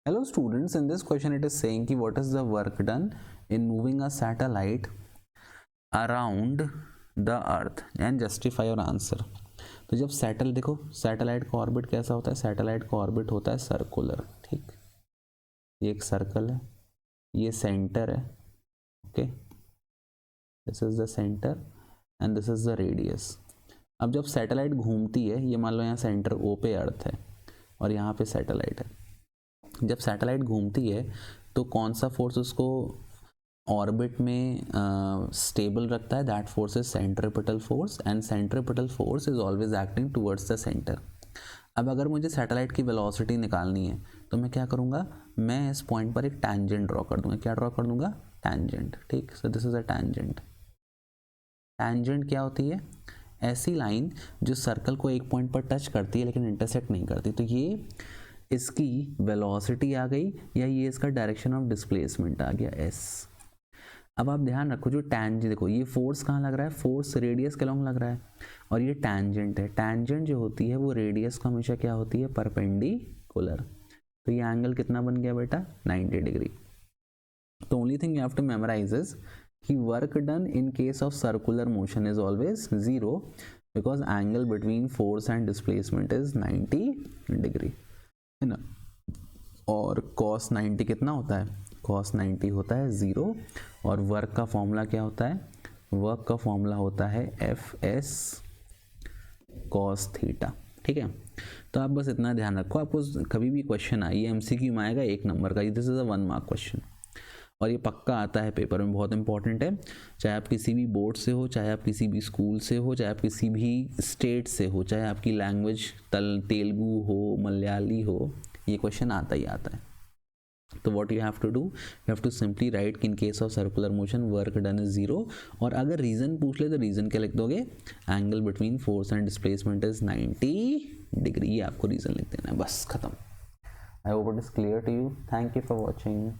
Hello students, in this question it is saying कि what is the work done in moving a satellite around the earth and justify your answer। तो जब देखो satellite का orbit कैसा होता है, satellite का ऑर्बिट होता है सर्कुलर, ठीक। ये एक सर्कल है, ये सेंटर है, okay, this is the centre and this is the radius. अब जब सैटेलाइट घूमती है, ये मान लो यहाँ सेंटर ओ पे अर्थ है और यहाँ पे सैटेलाइट है। जब सैटेलाइट घूमती है तो कौन सा फोर्स उसको ऑर्बिट में स्टेबल रखता है? That force is centripetal force and centripetal force is always acting towards the centre. अब अगर मुझे सैटेलाइट की वेलोसिटी निकालनी है तो मैं क्या करूँगा, मैं इस पॉइंट पर एक टैंजेंट ड्रॉ कर दूंगा। क्या ड्रॉ कर दूंगा? टैंजेंट, ठीक। So this is a tangent. Tangent क्या होती है? ऐसी लाइन जो सर्कल को एक पॉइंट पर टच करती है लेकिन इंटरसेक्ट नहीं करती। तो ये इसकी वेलोसिटी आ गई या ये इसका डायरेक्शन ऑफ डिस्प्लेसमेंट आ गया, एस। अब आप ध्यान रखो, जो टैंजेंट, देखो ये फोर्स कहाँ लग रहा है? फोर्स रेडियस के लॉन्ग लग रहा है और ये टैंजेंट है। टैंजेंट जो होती है वो रेडियस को हमेशा क्या होती है? परपेंडिकुलर। तो ये एंगल कितना बन गया बेटा? 90 डिग्री। तो only thing you have to memorize is कि work done in case of circular motion is always 0 because angle between force and displacement is 90 degree, है ना। और cos 90 कितना होता है? cos 90 होता है 0 और वर्क का फॉर्मूला क्या होता है? वर्क का फॉर्मूला होता है Fs cos थीटा, ठीक है। तो आप बस इतना ध्यान रखो, आपको कभी भी क्वेश्चन आए, MCQ में आएगा 1 नंबर का, this is a 1 mark question और ये पक्का आता है पेपर में, बहुत इंपॉर्टेंट है। चाहे आप किसी भी बोर्ड से हो, चाहे आप किसी भी स्कूल से हो, चाहे आप किसी भी स्टेट से हो, चाहे आपकी लैंग्वेज तेलुगु हो, मलयाली हो, ये क्वेश्चन आता ही आता है। तो what you have to do, you have to simply write कि in case of circular motion work done is 0 और अगर रीजन पूछ ले तो रीजन क्या लिख दोगे? Angle between force and displacement is 90 degree, ये आपको रीजन लिख देना है, बस खत्म। I hope it is clear to you. Thank you for watching.